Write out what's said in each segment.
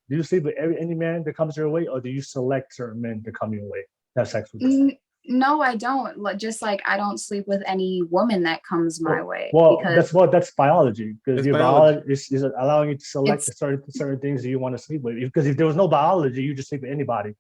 Do you sleep with any man that comes your way, or do you select certain men to come your way to have sex with you? No, I don't. Just like I don't sleep with any woman that comes my way because That's biology, because It's your biology. biology is allowing you to select it's certain things that you want to sleep with. Because if there was no biology, you just sleep with anybody.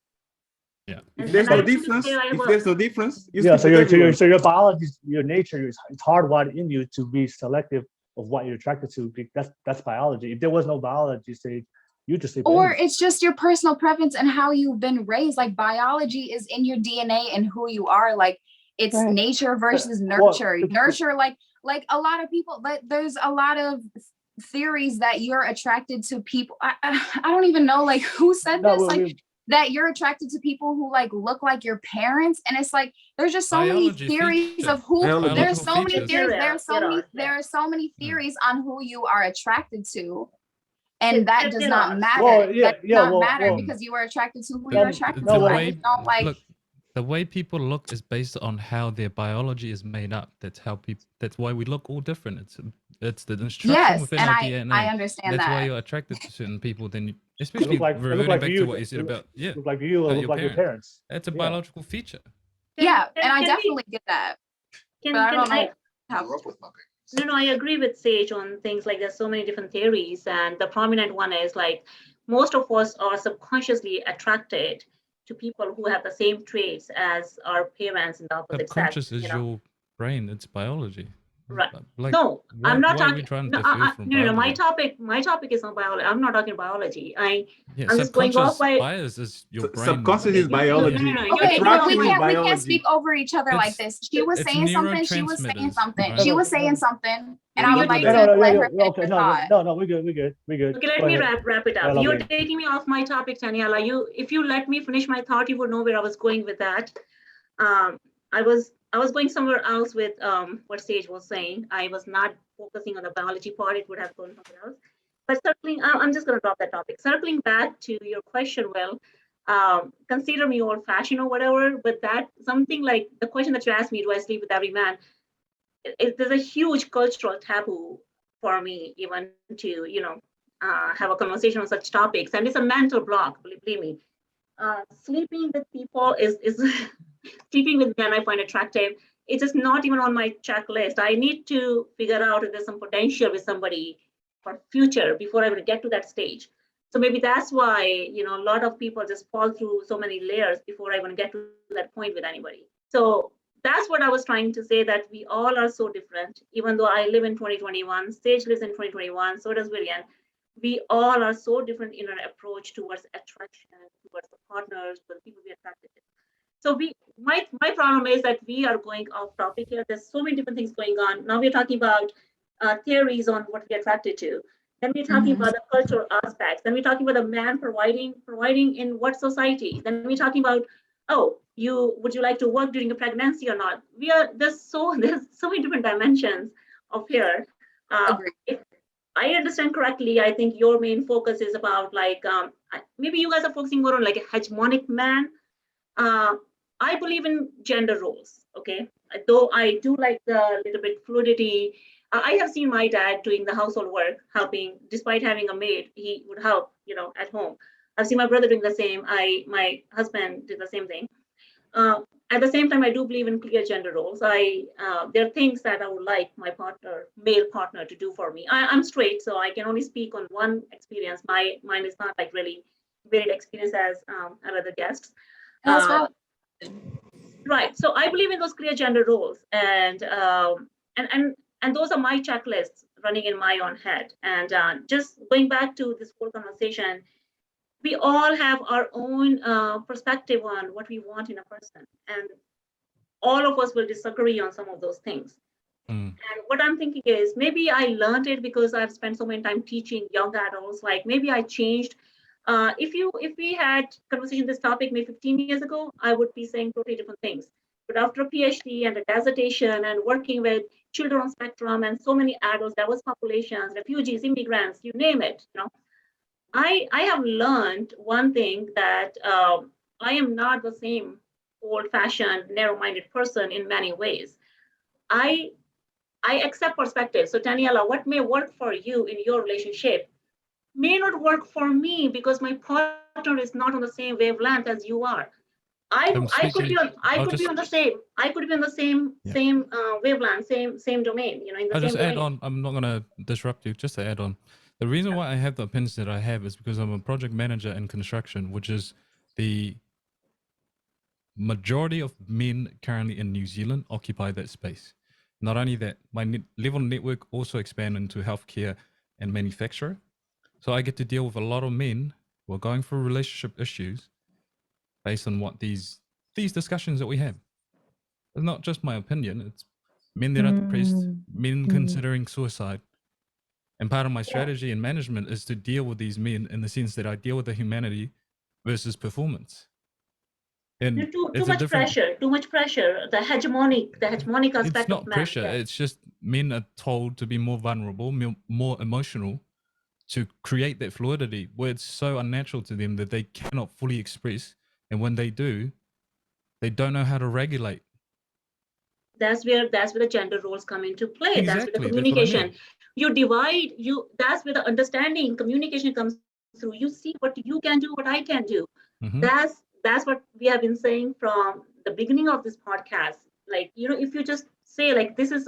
Yeah. If And there's I no was gonna difference, say, like, if well, there's no difference, you Yeah, sleep with everyone. so your biology, your nature, it's hardwired in you to be selective of what you're attracted to. That's biology. If there was no biology, say you just sleep with or anybody. it's just your personal preference and how you've been raised. Like biology is in your DNA and who you are. Like it's Right. nature versus Well, nurture. Nurture, like a lot of people, like there's a lot of theories that you're attracted to people. I don't even know like who said No, this. Like that you're attracted to people who like look like your parents, and it's like there's just so many Biology theories feature. of who Biology. there's so many Features. theories there Yeah. are so many theories on who you are attracted to, There- and that does there not are. matter. Well, yeah, That does yeah, not matter well, because you are attracted to who no, you're attracted no, to. well, I just don't like. Look, the way people look is based on how their biology is made up. That's how people. That's why we look all different. It's the instruction Yes, within and our I DNA. understand That's why that. you're attracted to certain people. Then, It especially look reverting like back you. to what you said about Look like you, or about look your like your parents. parents. That's a Yeah. biological feature. Yeah, and I can we- definitely get that, but I don't know how. No, I agree with Sage on things like there's so many different theories, and the prominent one is like most of us are subconsciously attracted to people who have the same traits as our parents in the opposite sex. Subconscious is your brain. It's biology. Right. Like, No, I'm not why are we talking. trying No, to differ from no. biology? My topic is not biology. I'm not talking biology. Yeah, I'm just going off subconscious by. bias is your brain. Subconscious is biology. No. Okay, but Attraction is we can't biology. speak over each other like this. She was it's saying something. She was saying neurotransmitters, something. right? She was saying something, and I No, would like no, to No, let her finish okay, her thought. no, we're good. Okay, let Go me ahead. wrap it up. Well, You're okay. taking me off my topic, Taniela. If you let me finish my thought, you would know where I was going with that. I was going somewhere else with what Sage was saying. I was not focusing on the biology part. It would have gone somewhere else. But circling, I'm just going to drop that topic. Circling back to your question, Will, consider me old-fashioned or whatever, but that something like the question that you asked me, do I sleep with every man? There's a huge cultural taboo for me, even to have a conversation on such topics, and it's a mental block. Believe me, sleeping with people is sleeping with men I find attractive. It's just not even on my checklist. I need to figure out if there's some potential with somebody for future before I would get to that stage. So maybe that's why a lot of people just fall through so many layers before I want to get to that point with anybody. So that's what I was trying to say, that we all are so different. Even though I live in 2021, Sage lives in 2021, so does William. We all are so different in our approach towards attraction, towards the partners, towards the people we are attracted to. So my problem is that we are going off topic here. There's so many different things going on. Now we're talking about theories on what we're attracted to. Then we're talking about the cultural aspects. Then we're talking about the man providing in what society. Then we're talking about, oh, would you like to work during a pregnancy or not? There's so many different dimensions of here. If I understand correctly, I think your main focus is about like maybe you guys are focusing more on like a hegemonic man. I believe in gender roles, okay? Though I do like the little bit fluidity. I have seen my dad doing the household work, helping, despite having a maid, he would help, at home. I've seen my brother doing the same. My husband did the same thing. At the same time, I do believe in clear gender roles. There are things that I would like my male partner, to do for me. I'm straight, so I can only speak on one experience. Mine is not like really varied experience as other guests. Right. So I believe in those clear gender roles, and those are my checklists running in my own head. And just going back to this whole conversation, we all have our own perspective on what we want in a person, and all of us will disagree on some of those things. And what I'm thinking is, maybe I learned it because I've spent so much time teaching young adults. Like maybe I changed. If we had conversation this topic maybe 15 years ago, I would be saying totally different things. But after a PhD and a dissertation and working with children on spectrum and so many adults, diverse populations, refugees, immigrants, you name it, I have learned one thing, that I am not the same old-fashioned, narrow-minded person in many ways. I accept perspective. So Daniela, what may work for you in your relationship may not work for me because my partner is not on the same wavelength as you are. I could be on the same wavelength, same domain, in the I'll same just add domain. on. I'm not gonna disrupt you. Just to add on, the reason why I have the opinions that I have is because I'm a project manager in construction, which is the majority of men currently in New Zealand occupy that space. Not only that, my level network also expand into healthcare and manufacturer. So I get to deal with a lot of men who are going through relationship issues based on what these discussions that we have. It's not just my opinion. It's men that are depressed, men considering suicide. And part of my strategy and management is to deal with these men in the sense that I deal with the humanity versus performance. And Too it's much pressure, the hegemonic it's aspect not of man. pressure. Yeah. It's just men are told to be more vulnerable, more emotional, to create that fluidity where it's so unnatural to them that they cannot fully express. And when they do, they don't know how to regulate. That's where the gender roles come into play. That's where the Exactly. That's what I communication. mean. You divide. That's where the understanding, communication comes through. You see what you can do, what I can do. Mhm. That's what we have been saying from the beginning of this podcast. Like, if you just say like, this is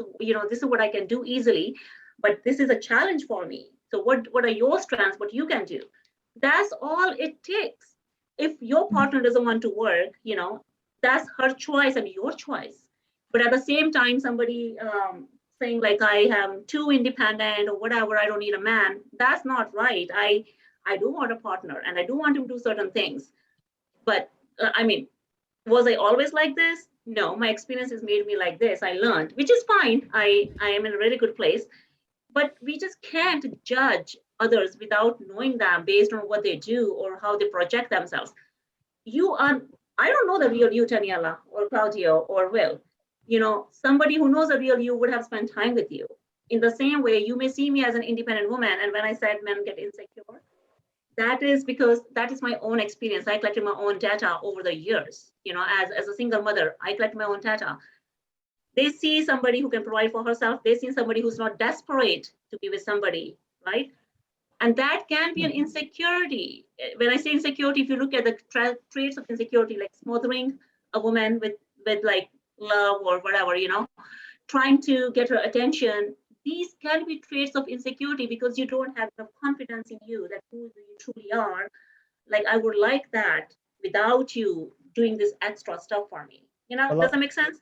what I can do easily, but this is a challenge for me. So what are your strengths? What you can do? That's all it takes. If your partner doesn't want to work, that's her choice and your choice. But at the same time, somebody saying like, I am too independent or whatever, I don't need a man. That's not right. I do want a partner and I do want him to do certain things. But was I always like this? No, my experiences made me like this. I learned, which is fine. I am in a really good place. But we just can't judge others without knowing them based on what they do or how they project themselves. I don't know the real you, Taniela, or Claudio, or Will. Somebody who knows the real you would have spent time with you. In the same way, you may see me as an independent woman, and when I said men get insecure, that is because that is my own experience. I collected my own data over the years. As a single mother, I collected my own data. They see somebody who can provide for herself. They see somebody who's not desperate to be with somebody, right? And that can be an insecurity. When I say insecurity, if you look at the traits of insecurity, like smothering a woman with like love or whatever, trying to get her attention, these can be traits of insecurity because you don't have enough confidence in you that who you truly are. Like, I would like that without you doing this extra stuff for me. Does that make sense?